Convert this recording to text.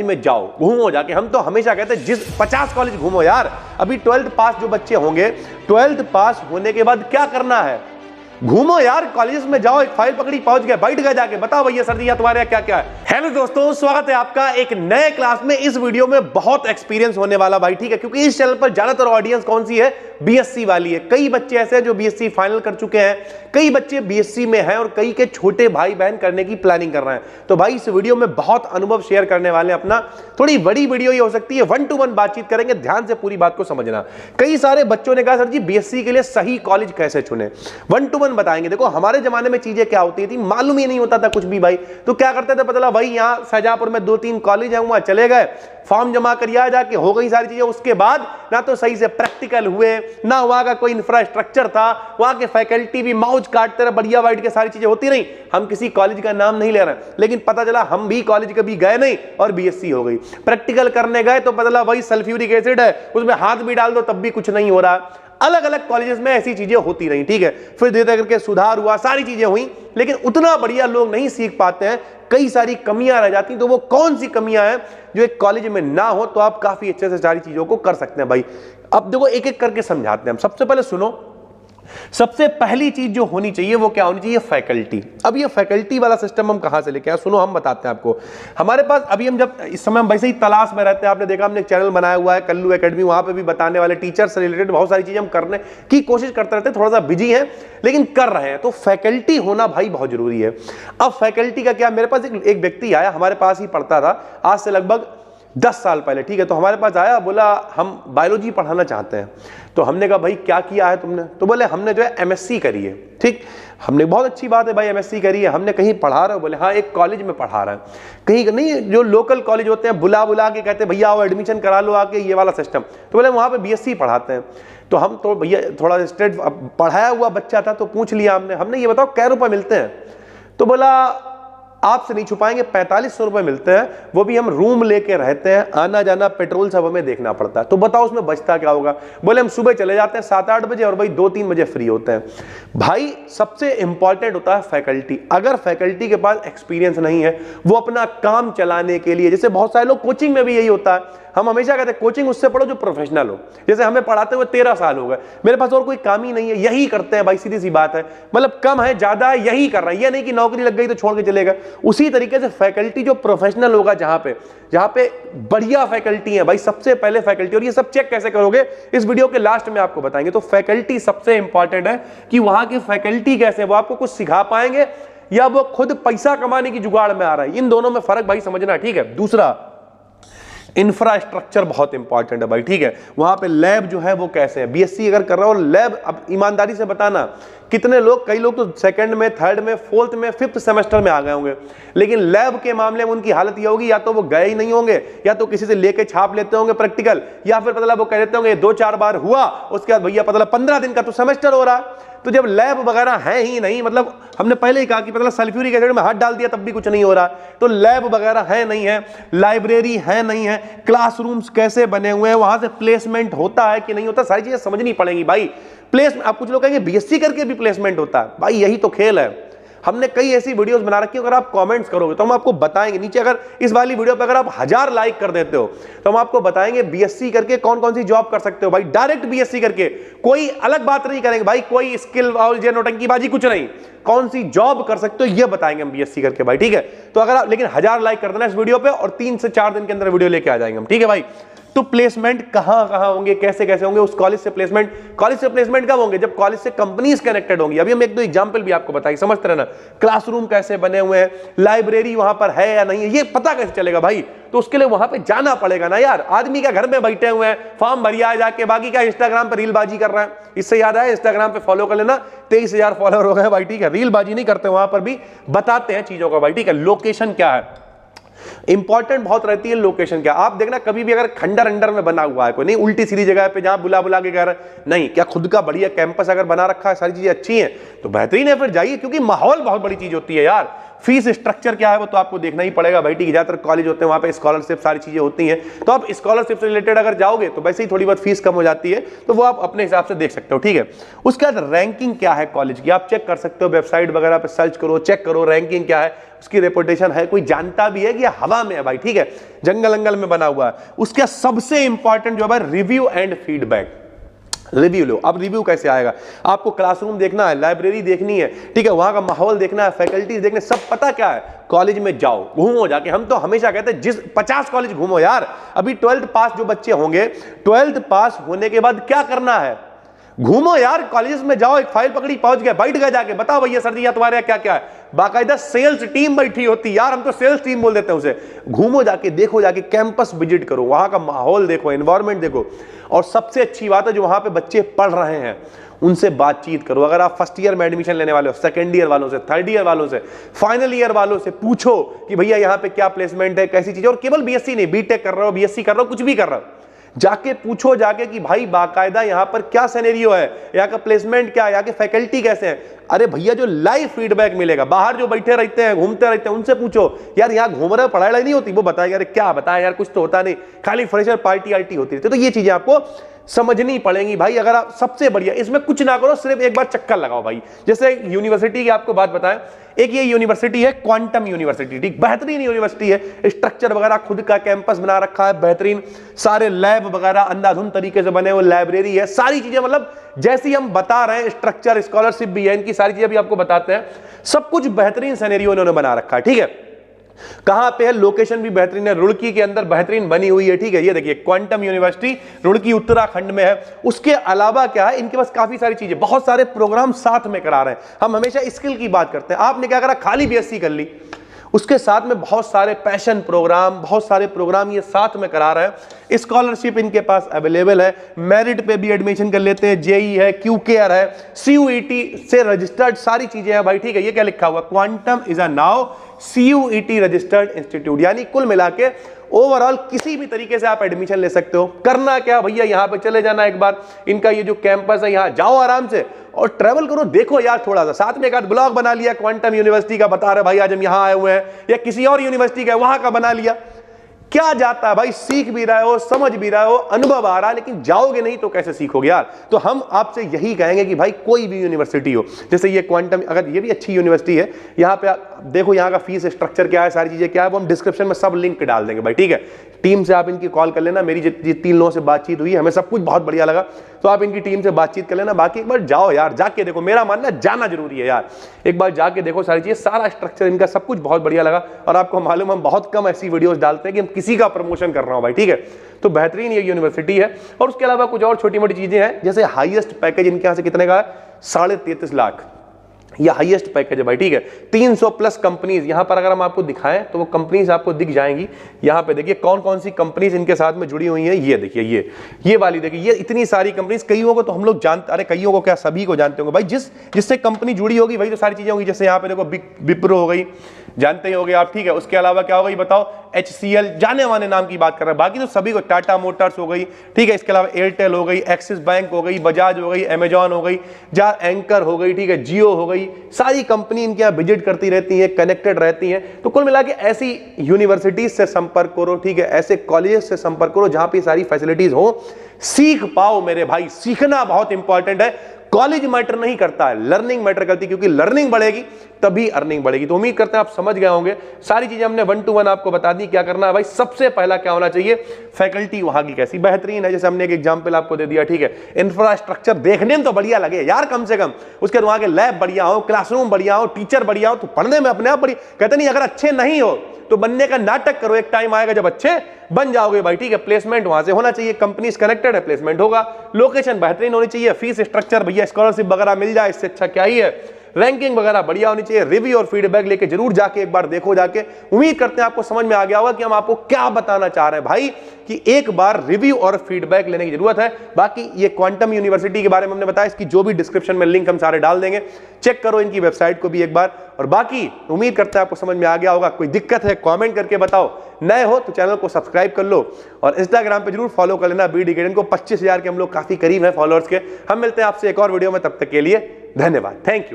में जाओ, घूमो जाके। हम तो हमेशा कहते हैं जिस 50 कॉलेज घूमो यार। अभी 12th पास जो बच्चे होंगे, 12th पास होने के बाद क्या करना है? घूमो यार, कॉलेज में जाओ, एक फाइल पकड़ी, पहुंच गए, बैठ गए, जाके बताओ भैया सर जी तुम्हारे यहाँ क्या क्या है। हेलो दोस्तों, स्वागत है आपका एक नए क्लास में। इस वीडियो में बहुत एक्सपीरियंस होने वाला भाई, ठीक है, क्योंकि इस चैनल पर ज्यादातर ऑडियंस कौन सी है? बीएससी वाली है। कई बच्चे ऐसे हैं जो बीएससी फाइनल कर चुके हैं, कई बच्चे बीएससी में हैं और कई के छोटे भाई बहन करने की प्लानिंग कर रहे हैं। तो भाई इस वीडियो में बहुत अनुभव शेयर करने वाले हैं अपना। थोड़ी बड़ी वीडियो ही हो सकती है, 1 to 1 बातचीत करेंगे, ध्यान से पूरी बात को समझना। कई सारे बच्चों ने कहा सर जी बीएससी के लिए सही कॉलेज कैसे चुने, 1 to 1 बताएंगे। देखो हमारे जमाने में चीजें क्या होती थी, मालूम ही नहीं होता था कुछ भी भाई। तो क्या करते थे पता चला भाई यहाँ शाहजहांपुर में 2-3 कॉलेज है, वहां चले गए, फॉर्म जमा करिया, जाके हो गई सारी चीजें। उसके बाद ना तो सही से प्रैक्टिकल हुए, ना वहां का कोई इंफ्रास्ट्रक्चर था, वहां के फैकल्टी भी मौज काटते रहे, बढ़िया वाइट के सारी चीजें होती नहीं। हम किसी कॉलेज का नाम नहीं ले रहे, लेकिन पता चला हम भी कॉलेज कभी गए नहीं और बीएससी हो गई। प्रैक्टिकल करने गए तो पता चला वही सल्फ्यूरिक एसिड है, उसमें हाथ भी डाल दो तब भी कुछ नहीं हो रहा। अलग अलग कॉलेजेस में ऐसी चीजें होती रही, ठीक है। फिर धीरे धीरे करके सुधार हुआ, सारी चीजें हुई, लेकिन उतना बढ़िया लोग नहीं सीख पाते हैं, कई सारी कमियां रह जाती हैं। तो वो कौन सी कमियां हैं जो एक कॉलेज में ना हो तो आप काफी अच्छे से सारी चीजों को कर सकते हैं भाई। अब देखो एक एक करके समझाते हैं हम। सबसे पहले सुनो, सबसे पहली चीज जो होनी चाहिए वो क्या होनी चाहिए? फैकल्टी। अब ये फैकल्टी वाला सिस्टम हम कहां से लेके आए, सुनो हम बताते हैं आपको। हमारे पास अभी हम जब इस समय हम वैसे ही तलाश में रहते हैं, आपने देखा हमने एक चैनल बनाया हुआ है कल्लू एकेडमी, वहां पे भी बताने वाले टीचर से रिलेटेड बहुत सारी चीजें हम करने की कोशिश करते रहते हैं। थोड़ा सा बिजी है लेकिन कर रहे हैं। तो फैकल्टी होना भाई बहुत जरूरी है। अब फैकल्टी का क्या, मेरे पास एक व्यक्ति आया, हमारे पास ही पढ़ता था आज से लगभग 10 साल पहले, ठीक है। तो हमारे पास आया, बोला हम बायोलॉजी पढ़ाना चाहते हैं। तो हमने कहा भाई क्या किया है तुमने? तो बोले हमने जो है एमएससी करी है। ठीक, हमने बहुत अच्छी बात है भाई एमएससी करी है, हमने कहीं पढ़ा रहे हो? बोले हाँ एक कॉलेज में पढ़ा रहा है। कहीं नहीं, जो लोकल कॉलेज होते हैं बुला बुला के कहते हैं भैया आओ एडमिशन करा लो आके, ये वाला सिस्टम। तो बोले वहाँ पे बीएससी पढ़ाते हैं। तो हम तो भैया थोड़ा स्ट्रेट पढ़ाया हुआ बच्चा था, तो पूछ लिया हमने ये बताओ कै रुपये मिलते हैं? तो बोला आपसे नहीं छुपाएंगे, 4500 रुपए मिलते हैं, वो भी हम रूम लेके रहते हैं, आना जाना पेट्रोल सब हमें देखना पड़ता है। तो बताओ उसमें बचता क्या होगा? बोले हम सुबह चले जाते हैं 7-8 बजे और भाई 2-3 बजे फ्री होते हैं। भाई सबसे इंपॉर्टेंट होता है फैकल्टी। अगर फैकल्टी के पास एक्सपीरियंस नहीं है, वो अपना काम चलाने के लिए, जैसे बहुत सारे लोग कोचिंग में भी यही होता है, हम हमेशा कहते हैं कोचिंग उससे पढ़ो जो प्रोफेशनल हो। जैसे हमें पढ़ाते हुए 13 साल हो गए, मेरे पास और कोई काम ही नहीं है, यही करते हैं भाई, सीधी सी बात है। मतलब कम है ज्यादा है यही कर रहे हैं, ये नहीं कि नौकरी लग गई तो छोड़ के चले गए। उसी तरीके से फैकल्टी जो प्रोफेशनल होगा, जहां पे बढ़िया फैकल्टी है भाई, सबसे पहले फैकल्टी। और ये सब चेक कैसे करोगे इस वीडियो के लास्ट में आपको बताएंगे। तो फैकल्टी सबसे इंपॉर्टेंट है कि वहां के फैकल्टी कैसे, वो आपको कुछ सिखा पाएंगे या वो खुद पैसा कमाने की जुगाड़ में आ रहा है। इन दोनों में फर्क भाई समझना, ठीक है। दूसरा, इंफ्रास्ट्रक्चर बहुत इंपॉर्टेंट है भाई, ठीक है। वहां पे लैब जो है वो कैसे है, बीएससी अगर कर रहा हो लैब, अब ईमानदारी से बताना कितने लोग, कई लोग तो 2nd में, 3rd में, 4th में, 5th सेमेस्टर में आ गए होंगे, लेकिन लैब के मामले में उनकी हालत यह होगी या तो वो गए ही नहीं होंगे, या तो किसी से लेके छाप लेते होंगे प्रैक्टिकल, या फिर पता वो कह देते होंगे 2-4 बार हुआ, उसके बाद भैया पता 15 दिन का तो सेमेस्टर हो रहा है। तो जब लैब वगैरह है ही नहीं, मतलब हमने पहले ही कहा कि मतलब सल्फ्यूरिक एसिड में हाथ डाल दिया तब भी कुछ नहीं हो रहा, तो लैब वगैरह है नहीं है, लाइब्रेरी है नहीं है, क्लासरूम्स कैसे बने हुए हैं, वहां से प्लेसमेंट होता है कि नहीं होता, सारी चीजें समझनी पड़ेंगी भाई। प्लेसमेंट, आप कुछ लोग कहेंगे बीएससी करके भी प्लेसमेंट होता है, भाई यही तो खेल है। हमने कई ऐसी वीडियोस बना रखी है, अगर आप कमेंट्स करोगे तो हम आपको बताएंगे नीचे। अगर इस वाली वीडियो पे अगर आप 1000 लाइक कर देते हो तो हम आपको बताएंगे बीएससी करके कौन कौन सी जॉब कर सकते हो भाई। डायरेक्ट बीएससी करके कोई अलग बात नहीं करेंगे भाई, कोई स्किल और ये नौटंकीबाजी कुछ नहीं, कौन सी जॉब कर सकते हो ये बताएंगे हम बीएससी करके भाई, ठीक है। तो अगर आप, लेकिन 1000 लाइक कर देना इस वीडियो पे और 3 से 4 दिन के अंदर वीडियो लेके आ जाएंगे हम, ठीक है भाई। तो प्लेसमेंट कहां कहां होंगे, कैसे कैसे होंगे, उस कॉलेज से प्लेसमेंट कब होंगे? जब कॉलेज से कंपनीज कनेक्टेड होंगी। अभी हम 1-2 एग्जांपल भी आपको बताएंगे, समझते रहना। क्लासरूम कैसे बने हुए हैं, लाइब्रेरी वहां पर है या नहीं है, ये पता कैसे चलेगा भाई? तो उसके लिए वहां पे जाना पड़ेगा ना यार। आदमी क्या घर में बैठे हुए हैं, फॉर्म भरिया जाके, बाकी क्या इंस्टाग्राम पे रीलबाजी कर रहे हैं। इससे याद आया, इंस्टाग्राम पे फॉलो कर लेना, 23,000 फॉलोअर हो गए भाई, ठीक है। रीलबाजी नहीं करते, वहां पर भी बताते हैं चीजों का भाई, ठीक है। लोकेशन क्या है, इंपॉर्टेंट बहुत रहती है लोकेशन क्या। आप देखना कभी भी अगर खंडर अंडर में बना हुआ है कोई, नहीं उल्टी सीधी जगह पे जहां बुला बुला के कह रहे नहीं, क्या खुद का बढ़िया कैंपस अगर बना रखा है, सारी चीजें अच्छी हैं तो बेहतरीन है, फिर जाइए, क्योंकि माहौल बहुत बड़ी चीज होती है यार। फीस स्ट्रक्चर क्या है वो तो आपको देखना ही पड़ेगा भाई, ठीक है। ज्यादातर कॉलेज होते हैं वहां पे स्कॉलरशिप सारी चीजें होती हैं, तो आप स्कॉलरशिप से रिलेटेड अगर जाओगे तो वैसे ही थोड़ी बहुत फीस कम हो जाती है, तो वो आप अपने हिसाब से देख सकते हो, ठीक है। उसके बाद रैंकिंग क्या है कॉलेज की, आप चेक कर सकते हो, वेबसाइट वगैरह पे सर्च करो, चेक करो रैंकिंग क्या है, उसकी रेपुटेशन है, कोई जानता भी है कि हवा में है भाई, ठीक है, जंगल अंगल में बना हुआ है। उसका सबसे इंपॉर्टेंट जो है रिव्यू एंड फीडबैक। रिव्यू लो। अब रिव्यू कैसे आएगा, आपको क्लासरूम देखना है, लाइब्रेरी देखनी है, ठीक है, वहां का माहौल देखना है, फैकल्टीज देखने, सब पता क्या है, कॉलेज में जाओ, घूमो जाके। हम तो हमेशा कहते हैं जिस 50 कॉलेज घूमो यार। अभी 12th पास जो बच्चे होंगे, 12th पास होने के बाद क्या करना है, घूमो यार, कॉलेज में जाओ, एक फाइल पकड़ी पहुंच गए, बैठ गए जाके, बताओ भैया सर जी यहाँ तुम्हारे क्या क्या है, बाकायदा सेल्स टीम बैठी होती यार, हम तो सेल्स टीम बोल देते हैं उसे। घूमो जाके, देखो जाके, कैंपस विजिट करो, वहां का माहौल देखो, एनवायरनमेंट देखो, और सबसे अच्छी बात है जो वहां पे बच्चे पढ़ रहे हैं उनसे बातचीत करो। अगर आप फर्स्ट ईयर में एडमिशन लेने वाले हो, सेकंड ईयर वालों से, थर्ड ईयर वालों से, फाइनल ईयर वालों से पूछो कि भैया यहाँ पे क्या प्लेसमेंट है, कैसी चीज। और केवल बीएससी नहीं, बीटेक कर रहे हो, बीएससी कर रहे हो, कुछ भी कर रहे हो, जाके पूछो जाके कि भाई बाकायदा यहाँ पर क्या सिनेरियो है, यहाँ का प्लेसमेंट क्या है, यहाँ के फैकल्टी कैसे हैं। अरे भैया जो लाइव फीडबैक मिलेगा, बाहर जो बैठे रहते हैं, घूमते रहते हैं, उनसे पूछो यार यहाँ घूम रहे हो, पढ़ाई नहीं होती, वो बताएगा अरे क्या बताया यार, कुछ तो होता नहीं, खाली फ्रेशर पार्टी आर्टी होती रहती है। तो ये चीजें आपको समझनी पड़ेंगी भाई। अगर आप सबसे बढ़िया इसमें कुछ ना करो, सिर्फ एक बार चक्कर लगाओ भाई। जैसे यूनिवर्सिटी की आपको बात बताएं, एक ये यूनिवर्सिटी है क्वांटम यूनिवर्सिटी, ठीक, बेहतरीन यूनिवर्सिटी है, स्ट्रक्चर वगैरह खुद का कैंपस बना रखा है, बेहतरीन सारे लैब वगैरह अंधाधुंध तरीके से बने हुए, लाइब्रेरी है, सारी चीजें मतलब जैसी हम बता रहे हैं, स्ट्रक्चर, स्कॉलरशिप भी है, इनकी सारी चीजें भी आपको बताते हैं, सब कुछ बेहतरीन सिनेरियो इन्होंने बना रखा है, ठीक है। कहां पे है, लोकेशन भी बेहतरीन है, रुड़की के अंदर बेहतरीन बनी हुई है, ठीक है। ये देखिए क्वांटम यूनिवर्सिटी रुड़की उत्तराखंड में है। उसके अलावा क्या है, इनके पास काफी सारी चीजें, बहुत सारे प्रोग्राम साथ में करा रहे हैं। हम हमेशा स्किल की बात करते हैं, आपने क्या करा, खाली बीएससी कर ली, उसके साथ में बहुत सारे पैशन प्रोग्राम, बहुत सारे प्रोग्राम ये साथ में करा रहे हैं। स्कॉलरशिप इनके पास अवेलेबल है, मेरिट पे भी एडमिशन कर लेते हैं, जेई है, क्यू केयर है, सीयूईटी से रजिस्टर्ड सारी चीजें हैं भाई, ठीक है। ये क्या लिखा हुआ, quantum is a now CUET registered institute, यानी कुल मिला के ओवरऑल किसी भी तरीके से आप एडमिशन ले सकते हो। करना क्या भैया, यहां पे चले जाना, एक बार इनका ये जो कैंपस है यहां जाओ आराम से और ट्रैवल करो, देखो यार थोड़ा सा, साथ में एक आध ब्लॉग बना लिया, क्वांटम यूनिवर्सिटी का बता रहे भाई आज हम यहां आए हुए हैं, या किसी और यूनिवर्सिटी का वहां का बना लिया, क्या जाता है भाई, सीख भी रहे हो, समझ भी रहे हो, अनुभव आ रहा है, लेकिन जाओगे नहीं तो कैसे सीखोगे यार। तो हम आपसे यही कहेंगे कि भाई कोई भी यूनिवर्सिटी हो, जैसे ये क्वांटम, अगर ये भी अच्छी यूनिवर्सिटी है, यहाँ पे देखो यहाँ का फीस स्ट्रक्चर क्या है, सारी चीजें क्या है, वो हम डिस्क्रिप्शन में सब लिंक डाल देंगे भाई, ठीक है। टीम से आप इनकी कॉल कर लेना, मेरी जितनी लोगों से बातचीत हुई हमें सब कुछ बहुत बढ़िया लगा, तो आप इनकी टीम से बातचीत कर लेना। बाकी एक बार जाओ यार, जाके देखो, मेरा मानना जाना जरूरी है यार, एक बार जाके देखो सारी चीजें, सारा स्ट्रक्चर इनका सब कुछ बहुत बढ़िया लगा। और आपको मालूम हम बहुत कम ऐसी वीडियोस डालते हैं कि हम किसी का प्रमोशन कर रहा हूं भाई, ठीक है। तो बेहतरीन ये यूनिवर्सिटी है। और उसके अलावा कुछ और छोटी मोटी चीजें हैं, जैसे हाईएस्ट पैकेज इनके यहां से कितने का है, 33.5 लाख, ये हाईएस्ट पैकेज है भाई, ठीक है। 300 प्लस कंपनीज यहां पर अगर हम आपको दिखाएं तो वो कंपनीज आपको दिख जाएंगी। यहां पे देखिए कौन कौन सी कंपनीज इनके साथ में जुड़ी हुई हैं, ये देखिए, ये वाली देखिए, ये इतनी सारी कंपनीज, कईयों को तो हम लोग जानते, अरे कईयों को क्या, सभी को जानते होंगे भाई, जिससे कंपनी जुड़ी होगी वही तो सारी चीजें होगी। जैसे यहाँ पे देखो विप्रो हो गई, जानते ही होंगे आप, ठीक है। उसके अलावा क्या होगा ये बताओ, HCL, जाने माने नाम की बात कर रहे हैं, बाकी तो सभी को, टाटा मोटर्स हो गई, ठीक है। इसके अलावा एयरटेल हो गई, एक्सिस बैंक हो गई, बजाज हो गई, अमेजॉन हो गई, एंकर हो गई, ठीक है, जियो हो गई, सारी कंपनी इनके यहाँ विजिट करती रहती हैं, कनेक्टेड रहती हैं। तो कुल मिला के ऐसी यूनिवर्सिटीज से संपर्क करो, ठीक है, ऐसे कॉलेजेस से संपर्क करो जहां पे सारी फैसिलिटीज हो, सीख पाओ मेरे भाई। सीखना बहुत इंपॉर्टेंट है, कॉलेज मैटर नहीं करता है, लर्निंग मैटर करती है, क्योंकि लर्निंग बढ़ेगी तभी अर्निंग बढ़ेगी। तो उम्मीद करते हैं आप समझ गए होंगे, सारी चीजें हमने 1 to 1 आपको बता दी। क्या करना है भाई, सबसे पहला क्या होना चाहिए, फैकल्टी वहां की कैसी बेहतरीन है, जैसे हमने एक एग्जांपल आपको दे दिया, ठीक है। इंफ्रास्ट्रक्चर देखने में तो बढ़िया लगे यार, कम से कम उसके वहां के लैब बढ़िया हो, क्लासरूम बढ़िया हो, टीचर बढ़िया हो, तो पढ़ने में अपने आप बढ़िया। कहते नहीं अगर अच्छे नहीं हो तो बनने का नाटक करो, एक टाइम आएगा जब अच्छे बन जाओगे भाई, ठीक है। प्लेसमेंट वहां से होना चाहिए, कंपनीज कनेक्टेड है, प्लेसमेंट होगा। लोकेशन बेहतरीन होनी चाहिए, फीस स्ट्रक्चर भैया स्कॉलरशिप वगैरह मिल जाए, इससे अच्छा क्या ही है। रैंकिंग वगैरह बढ़िया होनी चाहिए। रिव्यू और फीडबैक लेके जरूर जाके एक बार देखो जाके। उम्मीद करते हैं आपको समझ में आ गया होगा कि हम आपको क्या बताना चाह रहे हैं भाई, कि एक बार रिव्यू और फीडबैक लेने की जरूरत है। बाकी ये क्वांटम यूनिवर्सिटी के बारे में हमने बताया, इसकी जो भी डिस्क्रिप्शन में लिंक हम सारे डाल देंगे, चेक करो इनकी वेबसाइट को भी एक बार। और बाकी उम्मीद करते हैं आपको समझ में आ गया होगा। कोई दिक्कत है कमेंट करके बताओ, नए हो तो चैनल को सब्सक्राइब कर लो और इंस्टाग्राम पे जरूर फॉलो कर लेना बीडी अकेडमी को। 25,000 के हम लोग काफी करीब हैं फॉलोअर्स के। हम मिलते हैं आपसे एक और वीडियो में, तब तक के लिए धन्यवाद, थैंक यू।